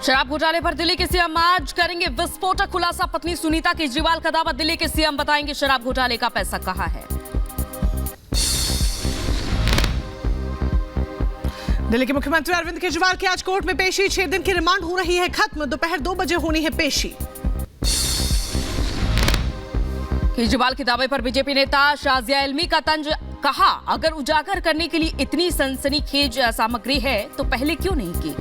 शराब घोटाले पर दिल्ली के सीएम आज करेंगे विस्फोटक खुलासा। पत्नी सुनीता केजरीवाल का दावा, दिल्ली के सीएम बताएंगे शराब घोटाले का पैसा कहां है। दिल्ली के मुख्यमंत्री अरविंद केजरीवाल की आज कोर्ट में पेशी। 6 दिन की रिमांड हो रही है खत्म। दोपहर 2 बजे होनी है पेशी। केजरीवाल के दावे पर बीजेपी नेता शाजिया इल्मी का तंज, कहा अगर उजागर करने के लिए इतनी सनसनीखेज सामग्री है तो पहले क्यों नहीं की।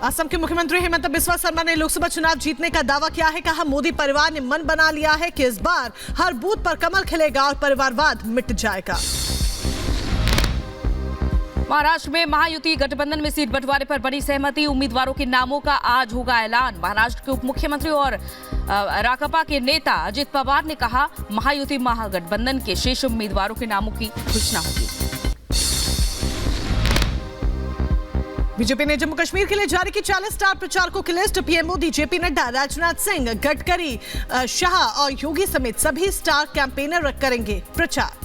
असम के मुख्यमंत्री हेमंत बिस्वा शर्मा ने लोकसभा चुनाव जीतने का दावा किया है। कहा मोदी परिवार ने मन बना लिया है कि इस बार हर बूथ पर कमल खिलेगा और परिवारवाद मिट जाएगा। महाराष्ट्र में महायुति गठबंधन में सीट बंटवारे पर बड़ी सहमति। उम्मीदवारों के नामों का आज होगा ऐलान। महाराष्ट्र के उप मुख्यमंत्री और राकापा के नेता अजित पवार ने कहा महायुति महागठबंधन के शेष उम्मीदवारों के नामों की घोषणा होगी। बीजेपी ने जम्मू कश्मीर के लिए जारी की 40 स्टार प्रचारकों की list. PM Modi, JP Nadda, Rajnath Singh, Gadkari, Shah और योगी समेत सभी स्टार कैंपेनर करेंगे प्रचार।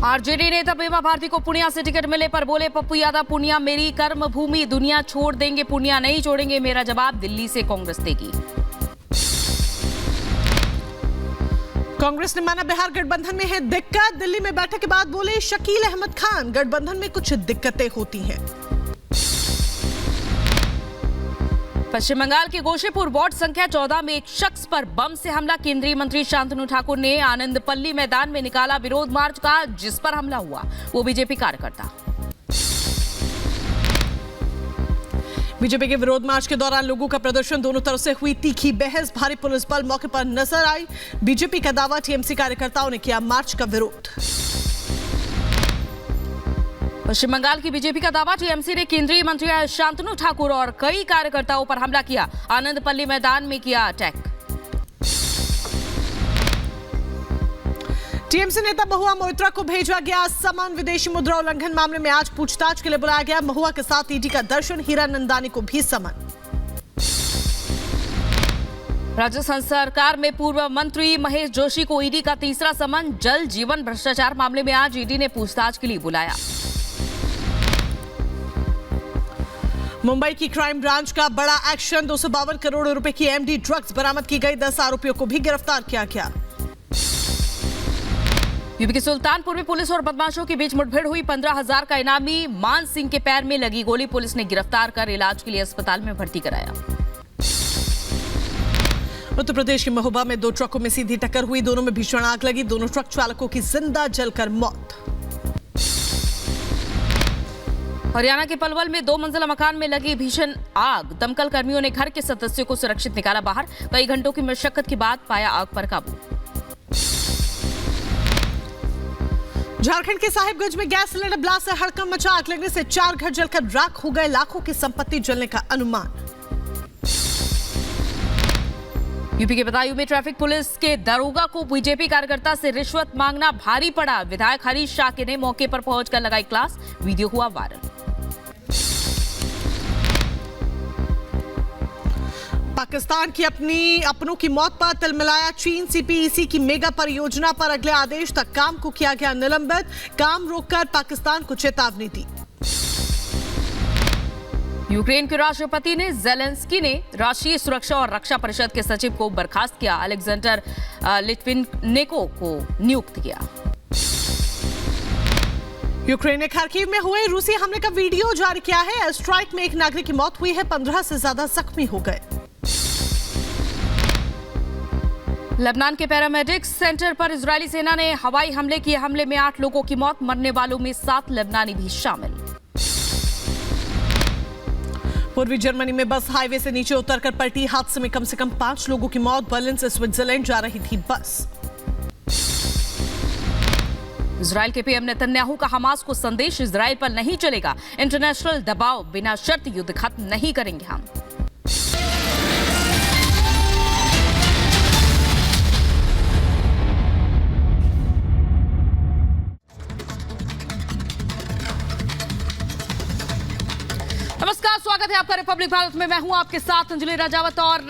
आरजेडी नेता बीमा भारती को पूर्णिया से टिकट मिले पर बोले पप्पू यादव, पूर्णिया मेरी कर्म भूमि, दुनिया छोड़ देंगे पूर्णिया नहीं छोड़ेंगे मेरा जवाब दिल्ली से कांग्रेस देगी। कांग्रेस ने माना बिहार गठबंधन में है दिक्कत। दिल्ली में बैठक के बाद बोले शकील अहमद खान, गठबंधन में कुछ दिक्कतें होती हैं। पश्चिम बंगाल के गोशेपुर वार्ड संख्या 14 में एक शख्स पर बम से हमला। केंद्रीय मंत्री शांतनु ठाकुर ने आनंदपल्ली मैदान में निकाला विरोध मार्च का, जिस पर हमला हुआ वो बीजेपी कार्यकर्ता। बीजेपी के विरोध मार्च के दौरान लोगों का प्रदर्शन, दोनों तरफ से हुई तीखी बहस। भारी पुलिस बल मौके पर नजर आई। बीजेपी का दावा, टीएमसी कार्यकर्ताओं ने किया मार्च का विरोध। पश्चिम बंगाल की बीजेपी का दावा, टीएमसी ने केंद्रीय मंत्री शांतनु ठाकुर और कई कार्यकर्ताओं पर हमला किया। आनंदपल्ली मैदान में किया अटैक। टीएमसी नेता महुआ मोइत्रा को भेजा गया समन। विदेशी मुद्रा उल्लंघन मामले में आज पूछताछ के लिए बुलाया गया। महुआ के साथ ईडी का दर्शन। हीरानंदानी को भी समन। राजस्थान सरकार में पूर्व मंत्री महेश जोशी को ईडी का तीसरा समन। जल जीवन भ्रष्टाचार मामले में आज ईडी ने पूछताछ के लिए बुलाया। मुंबई की क्राइम ब्रांच का बड़ा एक्शन। 252 करोड़ रुपए की एमडी ड्रग्स बरामद की गई। 10 आरोपियों को भी गिरफ्तार किया गया। यूपी के सुल्तानपुर में पुलिस और बदमाशों के बीच मुठभेड़ हुई। 15,000 का इनामी मान सिंह के पैर में लगी गोली। पुलिस ने गिरफ्तार कर इलाज के लिए अस्पताल में भर्ती कराया। उत्तर प्रदेश के महोबा में 2 ट्रकों में सीधी टक्कर हुई। दोनों में भीषण आग लगी। दोनों ट्रक चालकों की जिंदा जलकर मौत। हरियाणा के पलवल में 2 मंजिला मकान में लगी भीषण आग। दमकल कर्मियों ने घर के सदस्यों को सुरक्षित निकाला बाहर। कई घंटों की मशक्कत के बाद पाया आग पर काबू। झारखंड के साहिबगंज में गैस सिलेंडर ब्लास्ट से हड़कंप मचा। आग लगने से 4 घर जलकर राख हो गए। लाखों की संपत्ति जलने का अनुमान। यूपी के बदायूं में ट्रैफिक पुलिस के दरोगा को बीजेपी कार्यकर्ता से रिश्वत मांगना भारी पड़ा। विधायक हरीश शाके ने मौके पर पहुंचकर लगाई क्लास। वीडियो हुआ वायरल। पाकिस्तान की अपनों की मौत पर तिलमिलाया चीन। सीपीईसी की मेगा परियोजना पर अगले आदेश तक काम को किया गया निलंबित। काम रोककर पाकिस्तान को चेतावनी दी। यूक्रेन के राष्ट्रपति ने जेलेंस्की ने राष्ट्रीय सुरक्षा और रक्षा परिषद के सचिव को बर्खास्त किया। अलेक्जेंडर लिट्विनेको को नियुक्त किया। यूक्रेन ने खार्किव में हुए रूसी हमले का वीडियो जारी किया है। एयर स्ट्राइक में एक नागरिक की मौत हुई है। 15 से ज्यादा जख्मी हो गए। लेबनान के पैरामेडिक्स सेंटर पर इजरायली सेना ने हवाई हमले किए। हमले में 8 लोगों की मौत, मरने वालों में 7 लेबनानी भी शामिल। पूर्वी जर्मनी में बस हाईवे से नीचे उतरकर पलटी। हादसे में कम से कम 5 लोगों की मौत। बर्लिन से स्विट्जरलैंड जा रही थी बस। इजरायल के पीएम नेतन्याहू का हमास को संदेश, इजरायल पर नहीं चलेगा इंटरनेशनल दबाव, बिना शर्त युद्ध खत्म नहीं करेंगे हम। नमस्कार, स्वागत है आपका रिपब्लिक भारत में। मैं हूं आपके साथ अंजलि राजावत और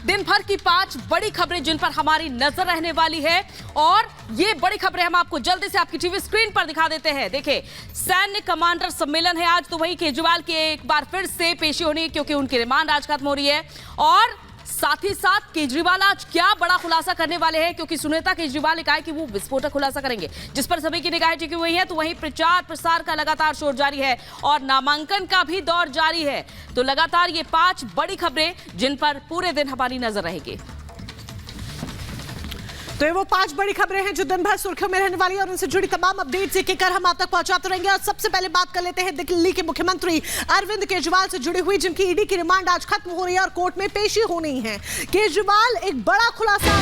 दिन भर की 5 बड़ी खबरें जिन पर हमारी नजर रहने वाली है और ये बड़ी खबरें हम आपको जल्दी से आपकी टीवी स्क्रीन पर दिखा देते हैं। देखिए, सैन्य कमांडर सम्मेलन है आज, तो वहीं केजरीवाल की एक बार फिर से पेशी होनी है क्योंकि उनकी रिमांड आज खत्म हो रही है। और साथ ही साथ केजरीवाल आज क्या बड़ा खुलासा करने वाले हैं, क्योंकि सुनीता केजरीवाल ने कहा है कि वो विस्फोटक खुलासा करेंगे जिस पर सभी की निगाहें टिकी हुई हैं। तो वहीं प्रचार प्रसार का लगातार शोर जारी है और नामांकन का भी दौर जारी है। तो लगातार ये 5 बड़ी खबरें जिन पर पूरे दिन हमारी नजर रहेगी। तो ये वो 5 बड़ी खबरें हैं जो दिन भर सुर्खियों में रहने वाली है और उनसे जुड़ी तमाम अपडेट्स एक एक कर हम आप तक पहुंचाते रहेंगे। और सबसे पहले बात कर लेते हैं दिल्ली के मुख्यमंत्री अरविंद केजरीवाल से जुड़ी हुई, जिनकी ईडी की रिमांड आज खत्म हो रही है और कोर्ट में पेशी होनी है। केजरीवाल एक बड़ा खुलासा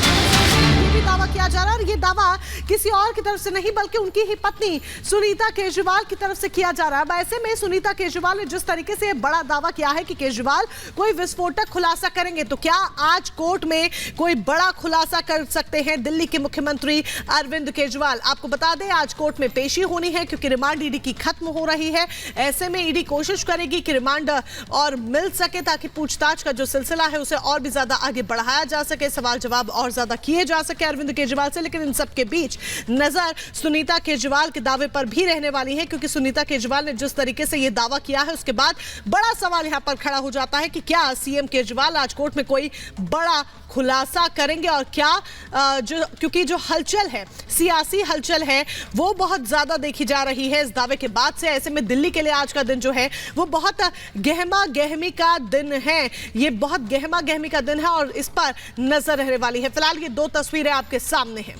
भी दावा किया जा रहा है और ये दावा किसी और की तरफ से नहीं बल्कि उनकी ही पत्नी सुनीता केजरीवाल की तरफ से किया जा रहा है। ऐसे में सुनीता केजरीवाल ने जिस तरीके से बड़ा दावा किया है कि केजरीवाल कोई विस्फोटक खुलासा करेंगे, तो क्या आज कोर्ट में कोई बड़ा खुलासा कर सकते हैं दिल्ली के मुख्यमंत्री अरविंद केजरीवाल? आपको बता दें, आज कोर्ट में पेशी होनी है क्योंकि रिमांड ईडी की खत्म हो रही है। ऐसे में ईडी कोशिश करेगी कि रिमांड और मिल सके ताकि पूछताछ का जो सिलसिला है उसे और भी ज्यादा आगे बढ़ाया जा सके, सवाल जवाब और ज्यादा किए जा सके अरविंद केजरीवाल से। लेकिन इन सब के बीच नजर सुनीता केजरीवाल के दावे पर भी रहने वाली है, क्योंकि सुनीता केजरीवाल ने जिस तरीके से यह दावा किया है उसके बाद बड़ा सवाल यहां पर खड़ा हो जाता है कि क्या सीएम केजरीवाल आज कोर्ट में कोई बड़ा खुलासा करेंगे और क्या क्योंकि जो हलचल है, सियासी हलचल है, वो बहुत ज्यादा देखी जा रही है इस दावे के बाद से। ऐसे में दिल्ली के लिए आज का दिन जो है वो बहुत गहमा गहमी का दिन है। ये बहुत गहमा गहमी का दिन है और इस पर नजर रहने वाली है। फिलहाल ये 2 तस्वीरें आपके सामने हैं।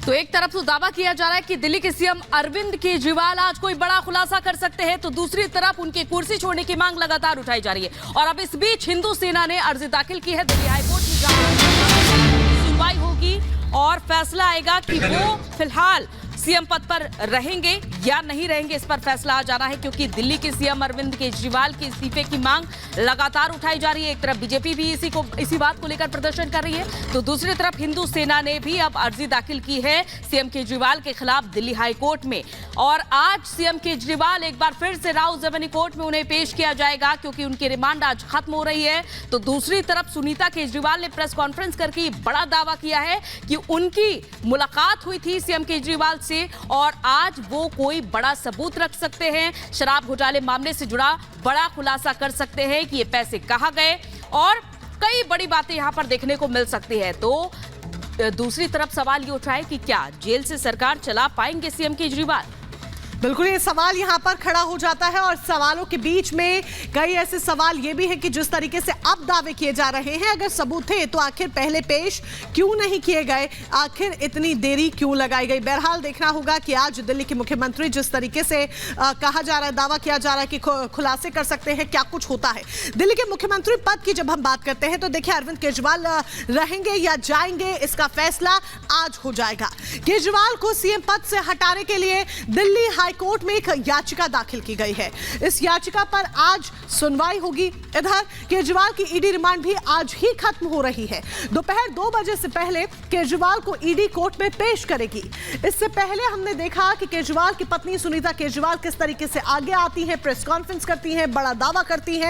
तो एक तरफ तो दावा किया जा रहा है कि दिल्ली के सीएम अरविंद केजरीवाल आज कोई बड़ा खुलासा कर सकते हैं, तो दूसरी तरफ उनकी कुर्सी छोड़ने की मांग लगातार उठाई जा रही है। और अब इस बीच हिंदू सेना ने अर्जी दाखिल की है दिल्ली हाईकोर्ट में, जहां सुनवाई होगी और फैसला आएगा कि वो फिलहाल सीएम पद पर रहेंगे या नहीं रहेंगे। इस पर फैसला आ जाना है क्योंकि दिल्ली के सीएम अरविंद केजरीवाल के इस्तीफे की मांग लगातार उठाई जा रही है। एक तरफ बीजेपी भी इसी बात को लेकर प्रदर्शन कर रही है, तो दूसरी तरफ हिंदू सेना ने भी अब अर्जी दाखिल की है सीएम केजरीवाल के खिलाफ दिल्ली हाईकोर्ट में। और आज सीएम केजरीवाल एक बार फिर से राउज रेवेन्यू कोर्ट में उन्हें पेश किया जाएगा क्योंकि उनकी रिमांड आज खत्म हो रही है। तो दूसरी तरफ सुनीता केजरीवाल ने प्रेस कॉन्फ्रेंस करके बड़ा दावा किया है कि उनकी मुलाकात हुई थी सीएम केजरीवाल से और आज वो कोई बड़ा सबूत रख सकते हैं, शराब घोटाले मामले से जुड़ा बड़ा खुलासा कर सकते हैं कि ये पैसे कहां गए और कई बड़ी बातें यहां पर देखने को मिल सकती है। तो दूसरी तरफ सवाल ये उठा है कि क्या जेल से सरकार चला पाएंगे सीएम केजरीवाल? बिल्कुल, ये सवाल यहां पर खड़ा हो जाता है और सवालों के बीच में कई ऐसे सवाल ये भी है कि जिस तरीके से अब दावे किए जा रहे हैं, अगर सबूत थे तो आखिर पहले पेश क्यों नहीं किए गए, आखिर इतनी देरी क्यों लगाई गई? बहरहाल देखना होगा कि आज दिल्ली के मुख्यमंत्री जिस तरीके से कहा जा रहा है, दावा किया जा रहा है कि खुलासे कर सकते हैं, क्या कुछ होता है दिल्ली के मुख्यमंत्री पद की जब हम बात करते हैं तो देखिए, अरविंद केजरीवाल रहेंगे या जाएंगे इसका फैसला आज हो जाएगा। केजरीवाल को सीएम पद से हटाने के लिए दिल्ली हाईकोर्ट में एक याचिका दाखिल की गई है। इस याचिका पर आज सुनवाई होगी। इधर केजरीवाल की ईडी रिमांड भी आज ही खत्म हो रही है। दोपहर 2 बजे से पहले केजरीवाल को ईडी कोर्ट में पेश करेगी। इससे पहले हमने देखा कि केजरीवाल की पत्नी सुनीता केजरीवाल किस तरीके से आगे आती है, प्रेस कॉन्फ्रेंस करती है, बड़ा दावा करती है